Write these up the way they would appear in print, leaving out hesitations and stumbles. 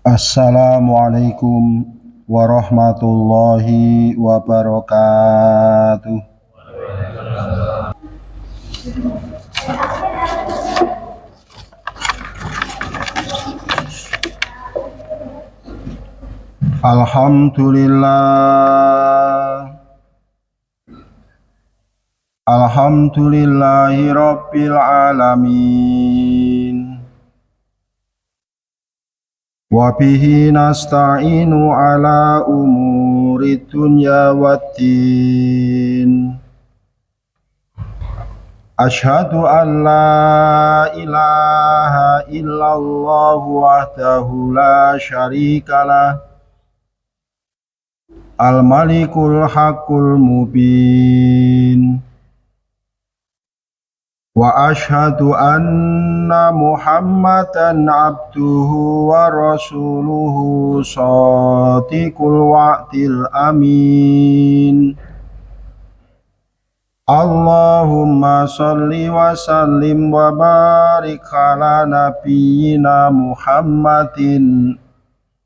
Assalamualaikum warahmatullahi wabarakatuh. Alhamdulillahi rabbil alamin. Wa bihi nasta'inu ala umuri dunya waddin. Ashhadu an la ilaha illallah wahdahu la syarikalah, al-malikul haqqul mubin. Wa ashhadu anna Muhammadan abduhu wa rasuluhu shadiqul wa'dil amin. Allahumma sholli wa sallim wa barik ala nabiyyina Muhammadin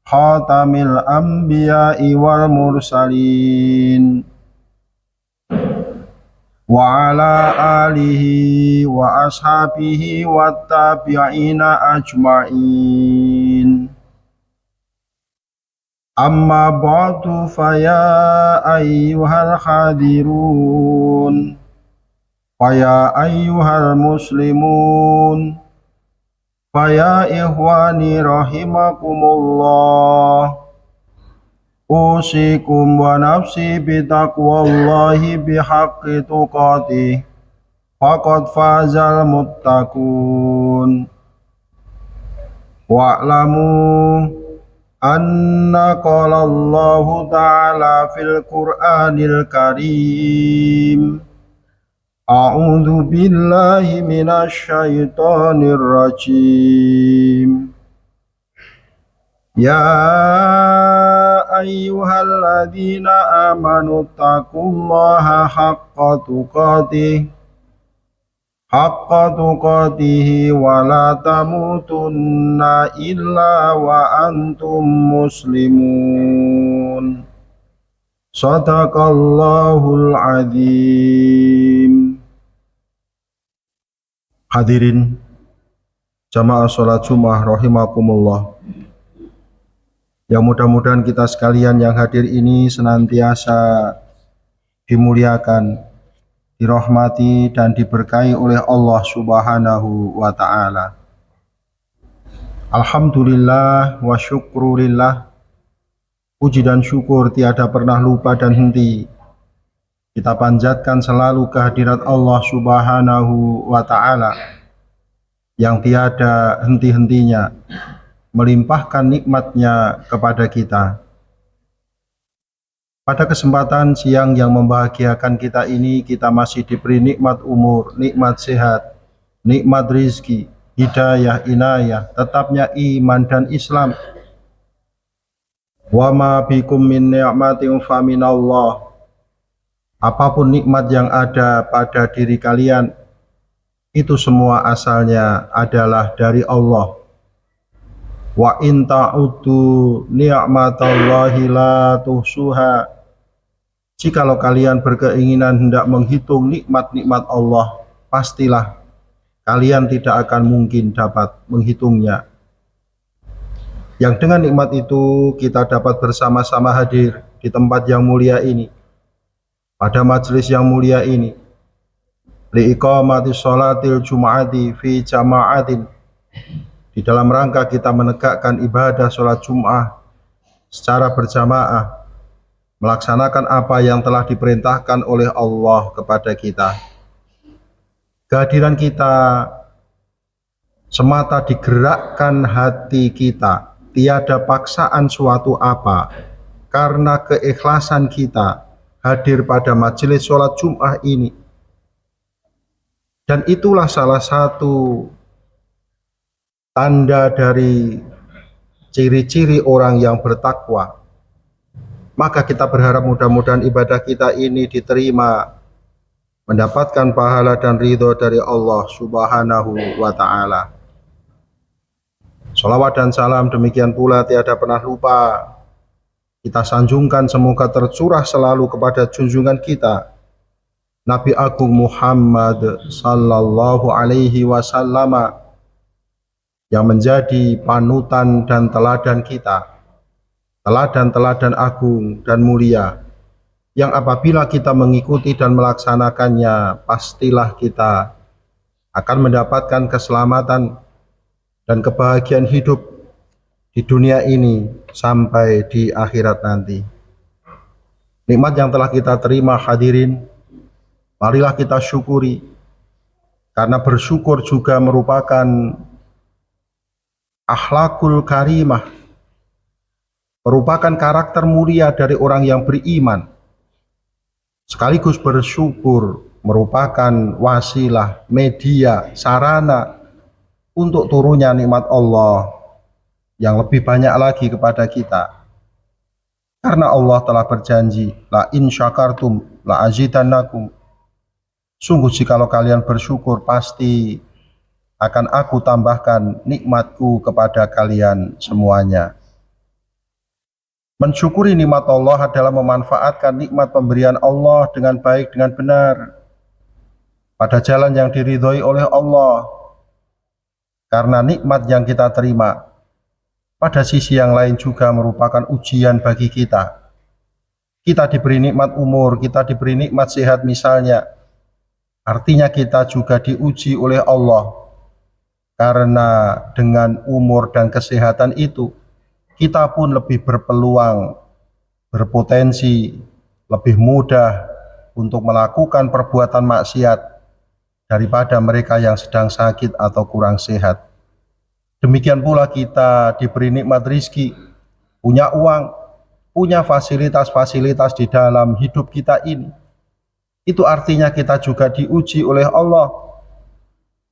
khatamil anbiya'i wal mursalin wa ala alihi wa ashabihi wa tabi'ina ajma'in. Amma ba'du faya ayyuhal hadirun faya ayyuhal muslimun faya ikhwani rahimakumullah. Usikum wa nafsi bitaqwallahi bihaqqi tuqatih faqad fazal muttaqun. Wa'lamu anna qala Allahu ta'ala fil Qur'anil Karim, a'udzu billahi minasy syaithanir rajim. Ya ayyuhalladzina amanu taqullaha haqqa tuqatih wa la tamutunna illa wa antum muslimun. Shadaqallahul adzim. Hadirin jamaah sholat Jumat rahimakumullah, yang mudah-mudahan kita sekalian yang hadir ini senantiasa dimuliakan, dirahmati dan diberkahi oleh Allah Subhanahu wa ta'ala. Alhamdulillah wa syukrulillah, puji dan syukur tiada pernah lupa dan henti kita panjatkan selalu kehadirat Allah Subhanahu wa ta'ala yang tiada henti-hentinya melimpahkan nikmatnya kepada kita. Pada kesempatan siang yang membahagiakan kita ini, kita masih diberi nikmat umur, nikmat sehat, nikmat rizki, hidayah, inayah, tetapnya iman dan Islam. Wa ma bikum min ni'matin fa minallah. Apapun nikmat yang ada pada diri kalian, itu semua asalnya adalah dari Allah. Wa in ta'uddu ni'matallahi la tuhsuha. Jikalau kalian berkeinginan hendak menghitung nikmat-nikmat Allah, pastilah kalian tidak akan mungkin dapat menghitungnya. Yang dengan nikmat itu kita dapat bersama-sama hadir di tempat yang mulia ini, pada majelis yang mulia ini, liiqamati sholatil jum'ati fi jama'atin, di dalam rangka kita menegakkan ibadah sholat Jum'ah secara berjamaah, melaksanakan apa yang telah diperintahkan oleh Allah kepada kita. Kehadiran kita semata digerakkan hati kita, tiada paksaan suatu apa, karena keikhlasan kita hadir pada majelis sholat Jum'ah ini. Dan itulah salah satu tanda dari ciri-ciri orang yang bertakwa. Maka kita berharap mudah-mudahan ibadah kita ini diterima mendapatkan pahala dan ridho dari Allah Subhanahu wa Ta'ala. Salawat dan salam demikian pula tiada pernah lupa kita sanjungkan, semoga tercurah selalu kepada junjungan kita Nabi Agung Muhammad sallallahu alaihi wasallam, yang menjadi panutan dan teladan kita, teladan-teladan agung dan mulia, yang apabila kita mengikuti dan melaksanakannya, pastilah kita akan mendapatkan keselamatan dan kebahagiaan hidup di dunia ini sampai di akhirat nanti. Nikmat yang telah kita terima hadirin, marilah kita syukuri, karena bersyukur juga merupakan akhlakul karimah, merupakan karakter mulia dari orang yang beriman. Sekaligus bersyukur merupakan wasilah, media, sarana untuk turunnya nikmat Allah yang lebih banyak lagi kepada kita. Karena Allah telah berjanji, la in syakartum la azidannakum. Sungguh jikalau kalian bersyukur, pasti akan aku tambahkan nikmatku kepada kalian semuanya. Mensyukuri nikmat Allah adalah memanfaatkan nikmat pemberian Allah dengan baik, dengan benar, pada jalan yang diridhoi oleh Allah. Karena nikmat yang kita terima pada sisi yang lain juga merupakan ujian bagi kita. Kita diberi nikmat umur, kita diberi nikmat sehat misalnya, artinya kita juga diuji oleh Allah. Karena dengan umur dan kesehatan itu, kita pun lebih berpeluang, berpotensi, lebih mudah untuk melakukan perbuatan maksiat daripada mereka yang sedang sakit atau kurang sehat. Demikian pula kita diberi nikmat rizki, punya uang, punya fasilitas-fasilitas di dalam hidup kita ini. Itu artinya kita juga diuji oleh Allah.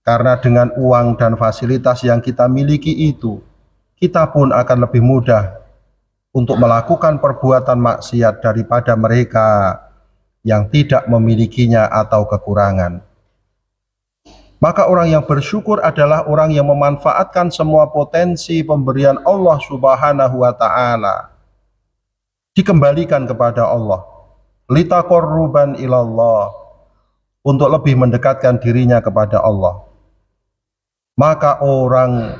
Karena dengan uang dan fasilitas yang kita miliki itu, kita pun akan lebih mudah untuk melakukan perbuatan maksiat daripada mereka yang tidak memilikinya atau kekurangan. Maka orang yang bersyukur adalah orang yang memanfaatkan semua potensi pemberian Allah Subhanahu wa Ta'ala, dikembalikan kepada Allah, litaqarruban ilallah, untuk lebih mendekatkan dirinya kepada Allah. Maka orang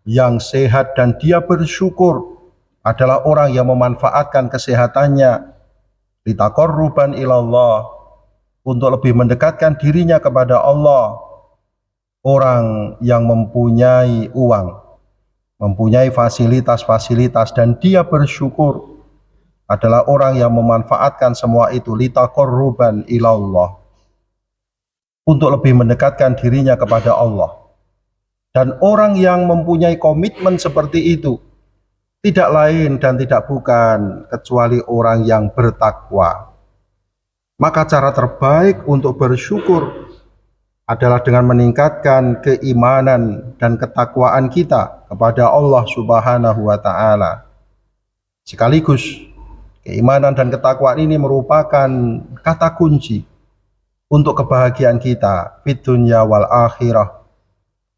yang sehat dan dia bersyukur adalah orang yang memanfaatkan kesehatannya litaqarruban ilallah, untuk lebih mendekatkan dirinya kepada Allah. Orang yang mempunyai uang, mempunyai fasilitas-fasilitas, dan dia bersyukur adalah orang yang memanfaatkan semua itu litaqarruban ilallah, untuk lebih mendekatkan dirinya kepada Allah. Dan orang yang mempunyai komitmen seperti itu tidak lain dan tidak bukan kecuali orang yang bertakwa. Maka cara terbaik untuk bersyukur adalah dengan meningkatkan keimanan dan ketakwaan kita kepada Allah Subhanahu wa Ta'ala. Sekaligus keimanan dan ketakwaan ini merupakan kata kunci untuk kebahagiaan kita di dunia wal akhirah.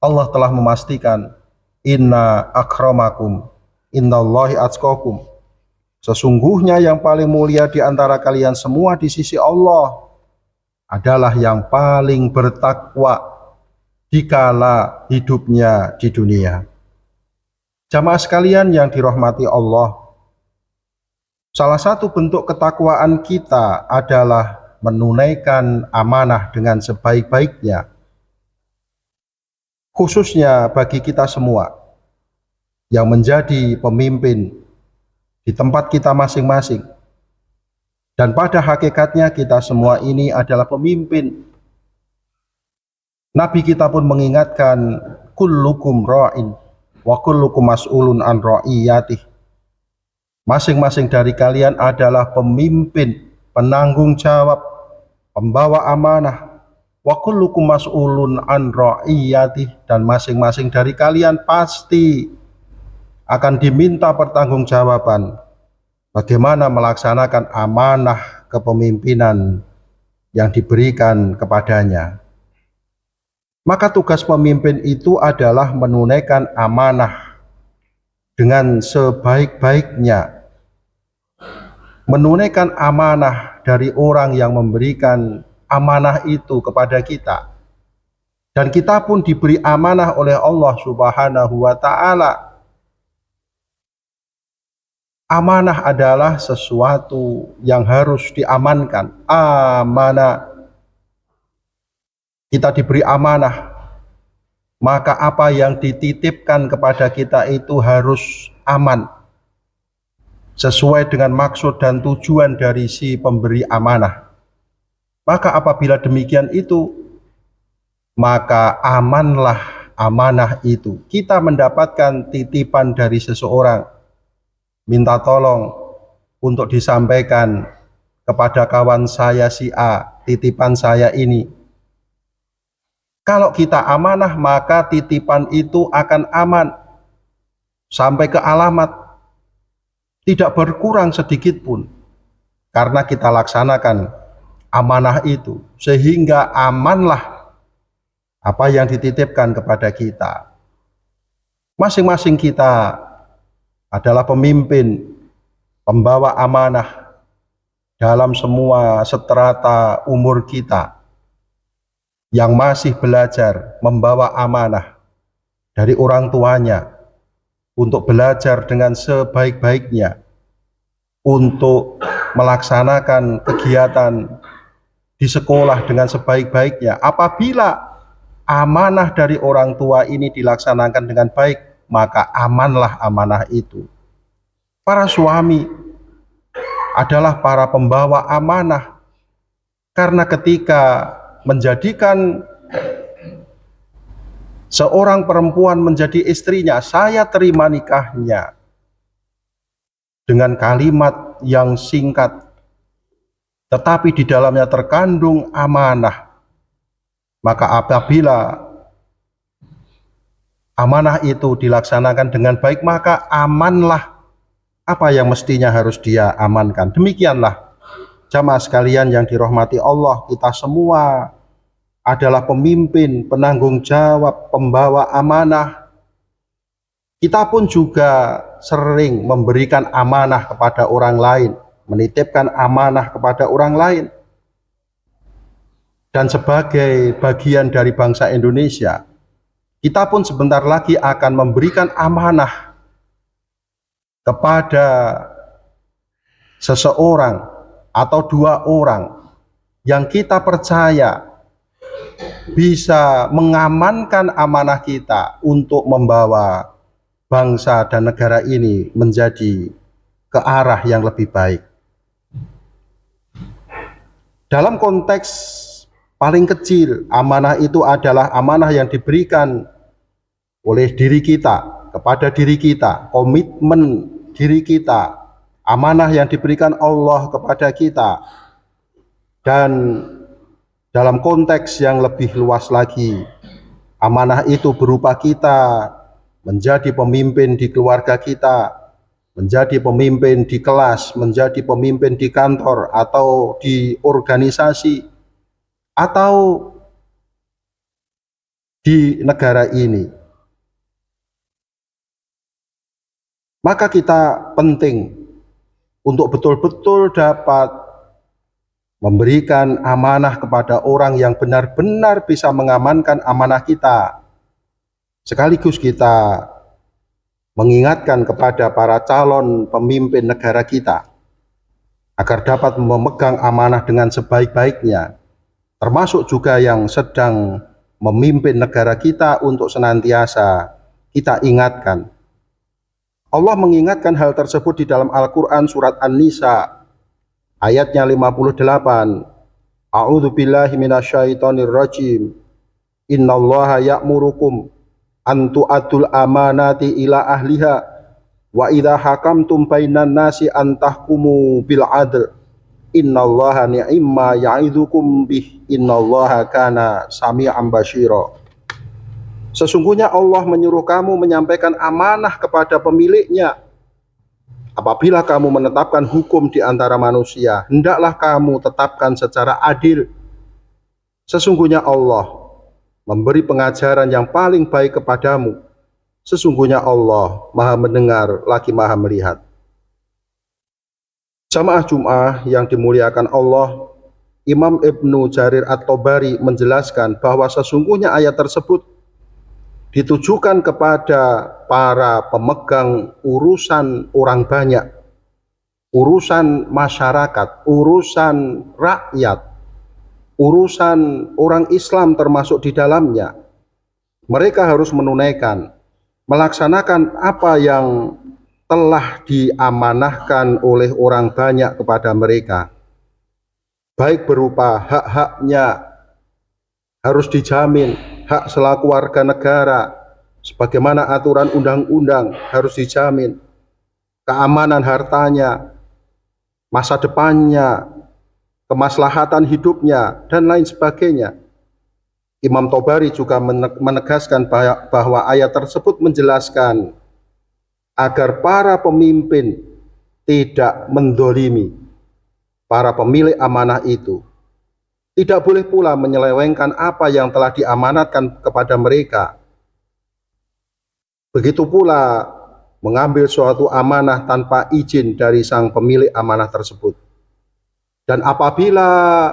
Allah telah memastikan, inna akramakum indallahi atqakum. Sesungguhnya yang paling mulia di antara kalian semua di sisi Allah adalah yang paling bertakwa dikala hidupnya di dunia. Jamaah sekalian yang dirahmati Allah, salah satu bentuk ketakwaan kita adalah menunaikan amanah dengan sebaik-baiknya, khususnya bagi kita semua yang menjadi pemimpin di tempat kita masing-masing. Dan pada hakikatnya kita semua ini adalah pemimpin. Nabi kita pun mengingatkan, kullukum ra'in wa kullukum mas'ulun an ra'iyatih. Masing-masing dari kalian adalah pemimpin, penanggung jawab, pembawa amanah. Wa kullukum mas'ulun an ra'iyatih, dan masing-masing dari kalian pasti akan diminta pertanggungjawaban bagaimana melaksanakan amanah kepemimpinan yang diberikan kepadanya. Maka tugas pemimpin itu adalah menunaikan amanah dengan sebaik-baiknya, menunaikan amanah dari orang yang memberikan amanah itu kepada kita. Dan kita pun diberi amanah oleh Allah Subhanahu wa Ta'ala. Amanah adalah sesuatu yang harus diamankan. Amanah, kita diberi amanah, maka apa yang dititipkan kepada kita itu harus aman, sesuai dengan maksud dan tujuan dari si pemberi amanah. Maka apabila demikian itu, maka amanlah amanah itu. Kita mendapatkan titipan dari seseorang, minta tolong untuk disampaikan kepada kawan saya si A, titipan saya ini. Kalau kita amanah, maka titipan itu akan aman sampai ke alamat, tidak berkurang sedikit pun, karena kita laksanakan amanah itu, sehingga amanlah apa yang dititipkan kepada kita. Masing-masing kita adalah pemimpin, pembawa amanah dalam semua strata umur kita. Yang masih belajar membawa amanah dari orang tuanya untuk belajar dengan sebaik-baiknya, untuk melaksanakan kegiatan di sekolah dengan sebaik-baiknya. Apabila amanah dari orang tua ini dilaksanakan dengan baik, maka amanlah amanah itu. Para suami adalah para pembawa amanah, karena ketika menjadikan seorang perempuan menjadi istrinya, saya terima nikahnya dengan kalimat yang singkat, tetapi di dalamnya terkandung amanah. Maka apabila amanah itu dilaksanakan dengan baik, maka amanlah apa yang mestinya harus dia amankan. Demikianlah jamaah sekalian yang dirahmati Allah, kita semua adalah pemimpin, penanggung jawab, pembawa amanah. Kita pun juga sering memberikan amanah kepada orang lain, menitipkan amanah kepada orang lain. Dan sebagai bagian dari bangsa Indonesia, kita pun sebentar lagi akan memberikan amanah kepada seseorang atau dua orang yang kita percaya bisa mengamankan amanah kita untuk membawa bangsa dan negara ini menjadi ke arah yang lebih baik. Dalam konteks paling kecil, amanah itu adalah amanah yang diberikan oleh diri kita kepada diri kita, komitmen diri kita, amanah yang diberikan Allah kepada kita. Dan dalam konteks yang lebih luas lagi, amanah itu berupa kita menjadi pemimpin di keluarga kita, menjadi pemimpin di kelas, menjadi pemimpin di kantor atau di organisasi, atau di negara ini. Maka kita penting untuk betul-betul dapat memberikan amanah kepada orang yang benar-benar bisa mengamankan amanah kita. Sekaligus kita mengingatkan kepada para calon pemimpin negara kita agar dapat memegang amanah dengan sebaik-baiknya, termasuk juga yang sedang memimpin negara kita, untuk senantiasa kita ingatkan. Allah mengingatkan hal tersebut di dalam Al-Quran surat An-Nisa ayatnya 58. A'udzu billahi minasyaitonir rajim. Innallaha ya'murukum an tu'addul amanati ila ahliha wa idza hakamtum bainan nasi an tahkumu bil adl. Innallaha ni'ma ya'idzukum bih. Innallaha kana sami'an basyira. Sesungguhnya Allah menyuruh kamu menyampaikan amanah kepada pemiliknya. Apabila kamu menetapkan hukum di antara manusia, hendaklah kamu tetapkan secara adil Sesungguhnya Allah memberi pengajaran yang paling baik kepadamu. Sesungguhnya Allah Maha mendengar lagi Maha melihat. Jamaah Jum'ah yang dimuliakan Allah, Imam Ibnu Jarir At-Tabari menjelaskan bahwa sesungguhnya ayat tersebut ditujukan kepada para pemegang urusan orang banyak, urusan masyarakat, urusan rakyat, urusan orang Islam termasuk di dalamnya. Mereka harus menunaikan, melaksanakan apa yang telah diamanahkan oleh orang banyak kepada mereka, baik berupa hak-haknya harus dijamin, hak selaku warga negara sebagaimana aturan undang-undang harus dijamin, keamanan hartanya, masa depannya, kemaslahatan hidupnya, dan lain sebagainya. Imam Tabari juga menegaskan bahwa ayat tersebut menjelaskan agar para pemimpin tidak mendolimi para pemilik amanah itu. Tidak boleh pula menyelewengkan apa yang telah diamanatkan kepada mereka. Begitu pula mengambil suatu amanah tanpa izin dari sang pemilik amanah tersebut. Dan apabila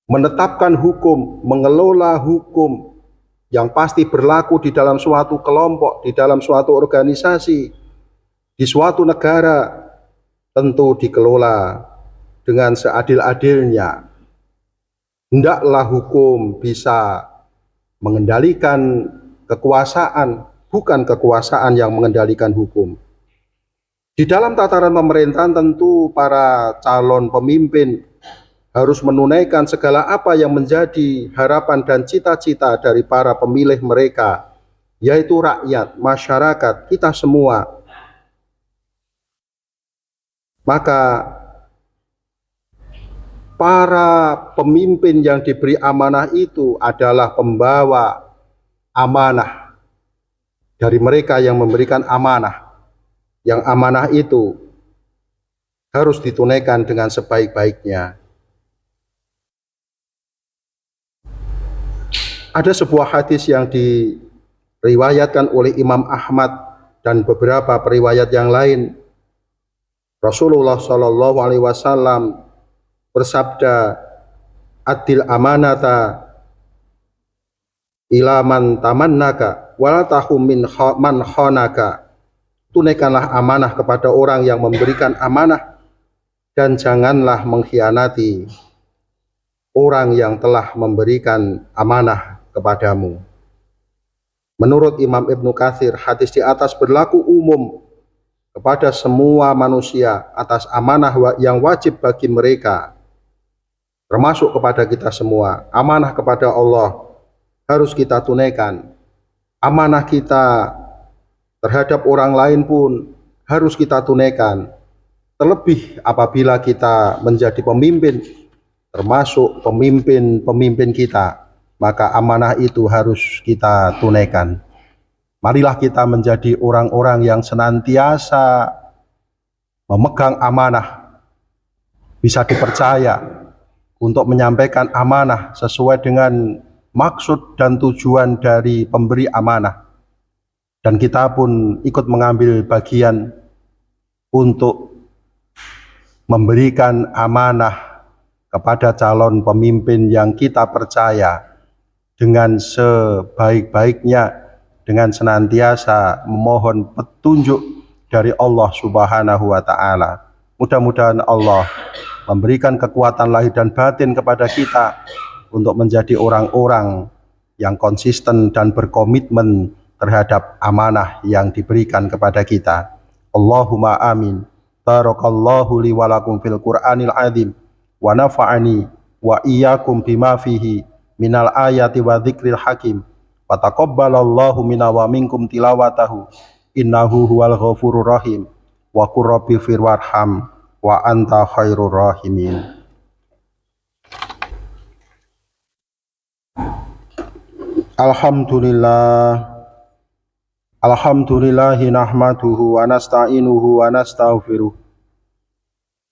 menetapkan hukum, mengelola hukum yang pasti berlaku di dalam suatu kelompok, di dalam suatu organisasi, di suatu negara, tentu dikelola dengan seadil-adilnya. Hendaklah hukum bisa mengendalikan kekuasaan, bukan kekuasaan yang mengendalikan hukum. Di dalam tataran pemerintahan tentu para calon pemimpin harus menunaikan segala apa yang menjadi harapan dan cita-cita dari para pemilih mereka, yaitu rakyat, masyarakat, kita semua. Maka para pemimpin yang diberi amanah itu adalah pembawa amanah dari mereka yang memberikan amanah. Yang amanah itu harus ditunaikan dengan sebaik-baiknya. Ada sebuah hadis yang diriwayatkan oleh Imam Ahmad dan beberapa periwayat yang lain. Rasulullah Shallallahu Alaihi Wasallam bersabda, "Adil amanata ila man tamannaka wala tahum min man khonaka." Tunaikanlah amanah kepada orang yang memberikan amanah dan janganlah mengkhianati orang yang telah memberikan amanah kepadamu. Menurut Imam Ibnu Katsir, hadis di atas berlaku umum kepada semua manusia atas amanah yang wajib bagi mereka, termasuk kepada kita semua. Amanah kepada Allah harus kita tunaikan. Amanah kita terhadap orang lain pun harus kita tunaikan. Terlebih apabila kita menjadi pemimpin, termasuk pemimpin kita, maka amanah itu harus kita tunaikan. Marilah kita menjadi orang-orang yang senantiasa memegang amanah, bisa dipercaya untuk menyampaikan amanah sesuai dengan maksud dan tujuan dari pemberi amanah. Dan kita pun ikut mengambil bagian untuk memberikan amanah kepada calon pemimpin yang kita percaya dengan sebaik-baiknya, dengan senantiasa memohon petunjuk dari Allah Subhanahu wa Ta'ala. Mudah-mudahan Allah memberikan kekuatan lahir dan batin kepada kita untuk menjadi orang-orang yang konsisten dan berkomitmen terhadap amanah yang diberikan kepada kita. Allahumma amin. Barakallahu li wa lakum fil Qur'anil azim wa nafa'ani wa iyyakum bima fihi minal ayati wa dzikril hakim. Wa taqabbalallahu minna wa minkum tilawatahu innahu huwal ghafurur rahim. Wa qur rabbi fir warham wa anta khairur rahimin. Alhamdulillahi nahmaduhu wa nasta'inuhu wa nastaghfiruh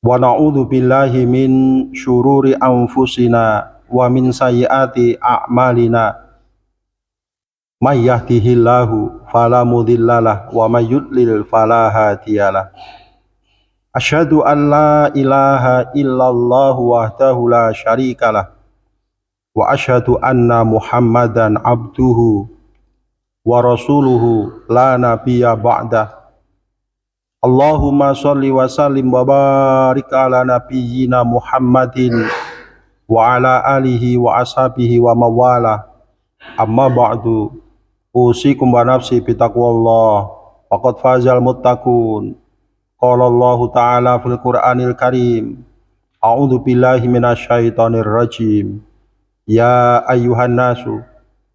wa na'udzu billahi min syururi anfusina wa min sayyiati a'malina. May yahdihillahu fala mudhillalah wa may yudlil fala hadiyalah. Asyhadu an la ilaha illallah wahdahu la syarikalah wa asyhadu anna Muhammadan abduhu wa rasuluhu la nabiyya ba'dah. Allahumma sholli wa sallim wa barik ala nabiyyina Muhammadin wa ala alihi wa ashabihi wa mawala. Amma ba'du, usikum wa nafsi bitaqwallah, faqad fazal muttaqun. Qala Allah ta'ala fil Qur'anil Karim, a'udzu billahi minasyaitonir rajim. Ya ayyuhan nasu,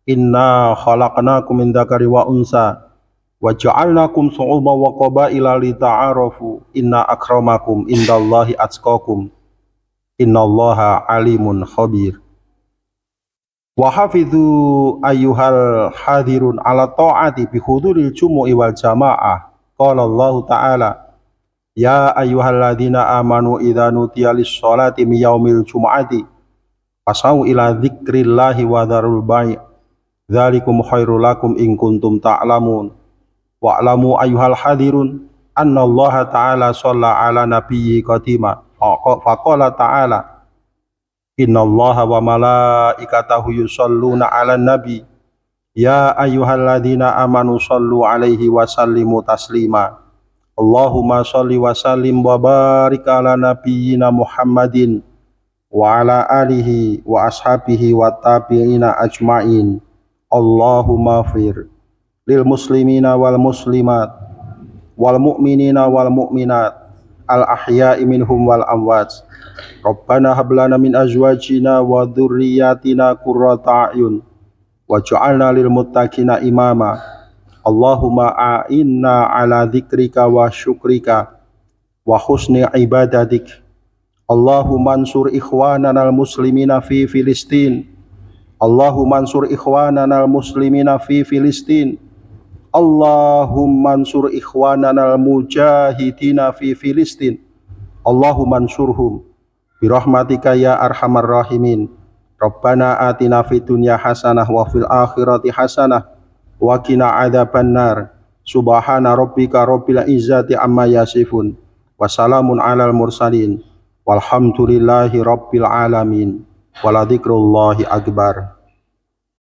inna khalaqnakum min dzakari wa unsa wa ja'alnakum syu'uban wa qabaila lita'arafu, inna akramakum indallahi atqakum, innallaha alimun khabir. Wa hafidhu ayyuhal hadirun ala ta'ati bi huduril jumu'i wal jamaah. Qala Allah ta'ala, ya ayyuhalladzina amanu idza nudiya lis-sholati min yaumil jumu'ati fasau ila dzikrillahi wa dzarul bai', dzalikum khairul lakum in kuntum ta'lamun. Wa'lamu ayyuhal hadirun annallaha ta'ala shalla ala nabiyyi qatima faqala ta'ala, innallaha wa malaikatahu yusholluna 'alan nabi ya ayyuhalladzina amanu shollu 'alaihi wa sallimu taslima. Allahumma sholli wa sallim wa barik ala nabiyyina Muhammadin wa ala alihi wa ashabihi wa tabi'ina ajma'in. Allahumma fir lil muslimina wal muslimat wal mu'minina wal mu'minat al ahya'i minhum wal amwat. Rabbana hab lana min azwajina wa dzurriyyatina qurrata a'yun waj'alna lil muttaqina imama. Allahumma a'inna ala dzikrika wa syukrika wa husni ibadatik. Allahumma ansur ikhwanana al muslimina fi Filistin. Allahumma ansur ikhwanana al muslimina fi Filistin. Allahumma ansur ikhwanana al mujahidina fi Filistin. Allahumma ansurhum birahmatika ya arhamar rahimin. Rabbana atina fid dunya hasanah wa fil akhirati hasanah wa qina adzabannar. Subhana rabbika rabbil izzati amma yasifun wa salamun alal mursalin walhamdulillahi rabbil alamin. Waladzikrullahi akbar.